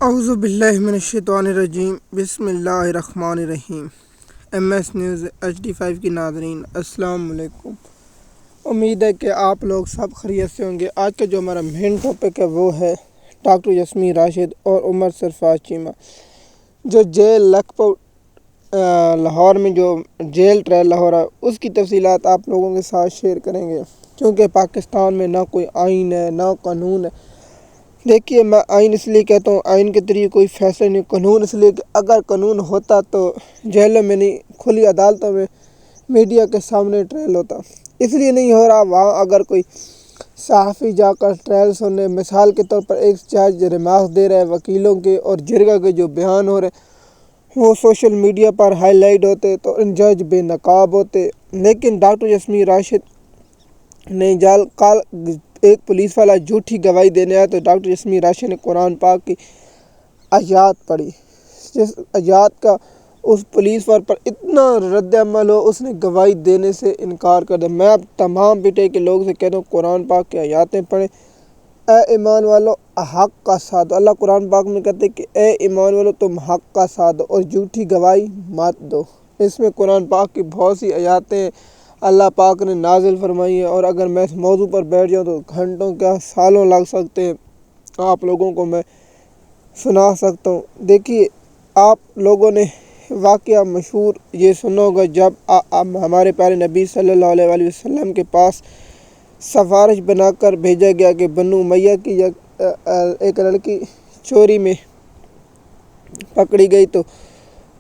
اعوذ باللہ من الشیطان الرجیم بسم اللہ الرحمن الرحیم۔ MS نیوز HD5 کی ناظرین السلام علیکم۔ امید ہے کہ آپ لوگ سب خیریت سے ہوں گے۔ آج کا جو ہمارا مین ٹاپک ہے وہ ہے ڈاکٹر یاسمین راشد اور عمر سرفراز چیمہ جو جیل لکھپت لاہور میں جو جیل ٹرائل لاہور ہے اس کی تفصیلات آپ لوگوں کے ساتھ شیئر کریں گے، کیونکہ پاکستان میں نہ کوئی آئین ہے نہ قانون ہے۔ دیکھیے، میں آئین اس لیے کہتا ہوں، آئین کے ذریعے کوئی فیصلہ نہیں، قانون اس لیے کہ اگر قانون ہوتا تو جیلوں میں نہیں، کھلی عدالتوں میں میڈیا کے سامنے ٹرائل ہوتا، اس لیے نہیں ہو رہا۔ وہاں اگر کوئی صحافی جا کر ٹرائل سننے، مثال کے طور پر ایک جج ریمارکس دے رہا ہے وکیلوں کے اور جرگہ کے جو بیان ہو رہے وہ سوشل میڈیا پر ہائی لائٹ ہوتے تو ان جج بے نقاب ہوتے، لیکن ڈاکٹر یاسمین راشد نے کال ایک پولیس والا جھوٹی گواہی دینے آیا تو ڈاکٹر یاسمین راشد نے قرآن پاک کی آیات پڑھی، جس آیات کا اس پولیس پر اتنا رد عمل ہو، اس نے گواہی دینے سے انکار کر دیا۔ میں اب تمام بیٹے کے لوگوں سے کہتا ہوں قرآن پاک کی آیاتیں پڑھیں۔ اے ایمان والو، حق کا ساتھ دو۔ اللہ قرآن پاک میں کہتے ہیں کہ اے ایمان والو تم حق کا ساتھ دو اور جھوٹی گواہی مت دو۔ اس میں قرآن پاک کی بہت سی آیاتیں اللہ پاک نے نازل فرمائی ہیں، اور اگر میں اس موضوع پر بیٹھ جاؤں تو گھنٹوں کیا سالوں لگ سکتے ہیں، آپ لوگوں کو میں سنا سکتا ہوں۔ دیکھیے، آپ لوگوں نے واقعہ مشہور یہ سنا ہوگا جب ہمارے پیارے نبی صلی اللہ علیہ وسلم کے پاس سفارش بنا کر بھیجا گیا کہ بنو امیہ کی ایک لڑکی چوری میں پکڑی گئی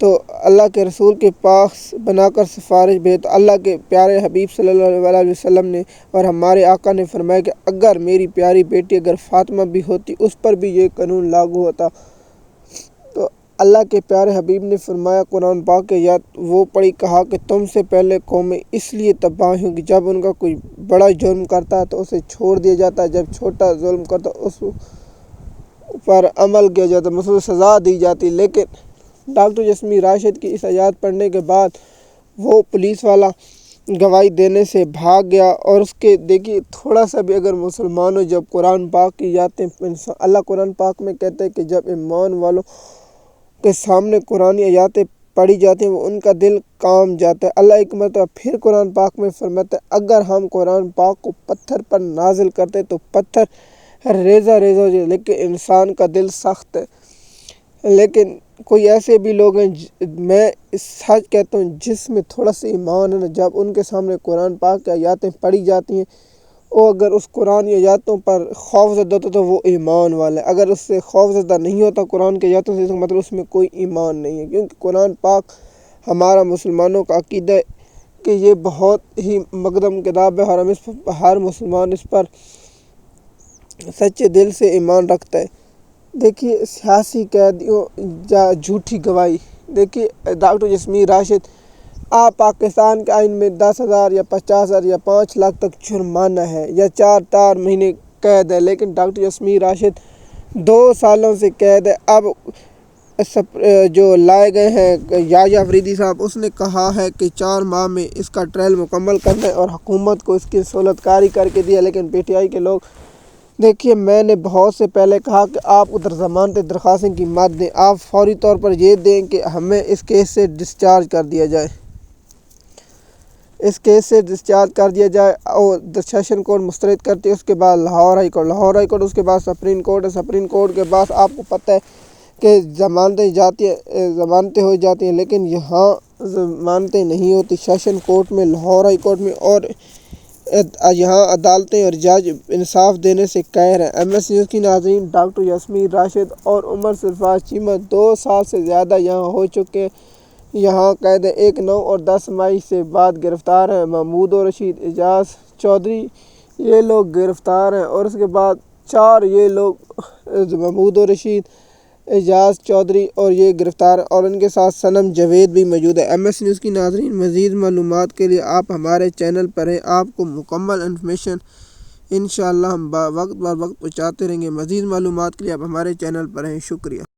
تو اللہ کے رسول کے پاس بنا کر سفارش بھیج، تو اللہ کے پیارے حبیب صلی اللہ علیہ وسلم نے اور ہمارے آقا نے فرمایا کہ اگر میری پیاری بیٹی اگر فاطمہ بھی ہوتی اس پر بھی یہ قانون لاگو ہوتا۔ تو اللہ کے پیارے حبیب نے فرمایا قرآن پاک کی آیات وہ پڑھی، کہا کہ تم سے پہلے قومیں اس لیے تباہ ہوں کہ جب ان کا کوئی بڑا جرم کرتا ہے تو اسے چھوڑ دیا جاتا ہے، جب چھوٹا ظلم کرتا اس پر عمل کیا جاتا، مثلا سزا دی جاتی۔ لیکن ڈاکٹر یاسمین راشد کی اس آیات پڑھنے کے بعد وہ پولیس والا گواہی دینے سے بھاگ گیا، اور اس کے دیکھیے تھوڑا سا بھی اگر مسلمان ہو، جب قرآن پاک کی آیاتیں اللہ قرآن پاک میں کہتے ہیں کہ جب ایمان والوں کے سامنے قرآن آیاتیں پڑھی جاتی ہیں وہ ان کا دل کام جاتا ہے۔ اللہ ایک مرتبہ پھر قرآن پاک میں فرماتا ہے اگر ہم قرآن پاک کو پتھر پر نازل کرتے تو پتھر ریزہ ریزہ ہو جائے، لیکن انسان کا دل سخت ہے۔ لیکن کوئی ایسے بھی لوگ ہیں، میں سچ کہتا ہوں، جس میں تھوڑا سا ایمان ہے نا، جب ان کے سامنے قرآن پاک کی آیاتیں پڑھی جاتی ہیں وہ اگر اس قرآن آیاتوں پر خوف زدہ ہوتا تو وہ ایمان والا ہے، اگر اس سے خوف زدہ نہیں ہوتا قرآن کی آیاتوں سے مطلب اس میں کوئی ایمان نہیں ہے، کیونکہ قرآن پاک ہمارا مسلمانوں کا عقیدہ ہے کہ یہ بہت ہی مقدم کتاب ہے، اور ہر مسلمان اس پر سچے دل سے ایمان رکھتا ہے۔ دیکھیے، سیاسی قیدیوں جھوٹی گواہی، دیکھیے ڈاکٹر یاسمین راشد آپ پاکستان کے آئین میں 10,000 یا 50,000 یا 5 لاکھ تک جرمانہ ہے یا 4 مہینے قید ہے، لیکن ڈاکٹر یاسمین راشد 2 سالوں سے قید ہے۔ اب جو لائے گئے ہیں یحییٰ افریدی صاحب، اس نے کہا ہے کہ 4 ماہ میں اس کا ٹرائل مکمل کرنا ہے اور حکومت کو اس کی سہولت کاری کر کے دیا، لیکن PTI کے لوگ دیکھیے، میں نے بہت سے پہلے کہا کہ آپ ادھر ضمانتی درخواستیں کی مت دیں، آپ فوری طور پر یہ دیں کہ ہمیں اس کیس سے ڈسچارج کر دیا جائے، اس کیس سے ڈسچارج کر دیا جائے، اور سیشن کورٹ مسترد کرتی ہے، اس کے بعد لاہور ہائی کورٹ، اس کے بعد سپریم کورٹ ہے، سپریم کورٹ کے بعد آپ کو پتہ ہے کہ ضمانتیں ہو جاتی ہیں، لیکن یہاں ضمانتیں نہیں ہوتی۔ سیشن کورٹ میں، لاہور ہائی کورٹ میں، اور یہاں عدالتیں اور جج انصاف دینے سے قاہر ہیں۔ MS نیوز کی ناظرین، ڈاکٹر یاسمین راشد اور عمر سرفراز چیمہ 2 سال سے زیادہ یہاں ہو چکے ہیں، یہاں قید 1، 9 اور 10 مئی سے بعد گرفتار ہیں۔ محمود رشید، اعجاز چودھری یہ لوگ گرفتار ہیں، اور اس کے بعد 4 یہ لوگ محمود رشید، اعجاز چودھری اور یہ گرفتار ہیں، اور ان کے ساتھ صنم جاوید بھی موجود ہے۔ MS نیوز کی ناظرین، مزید معلومات کے لیے آپ ہمارے چینل پر ہیں، آپ کو مکمل انفارمیشن انشاءاللہ ہم وقت بر وقت پہنچاتے رہیں گے۔ مزید معلومات کے لیے آپ ہمارے چینل پر ہیں۔ شکریہ۔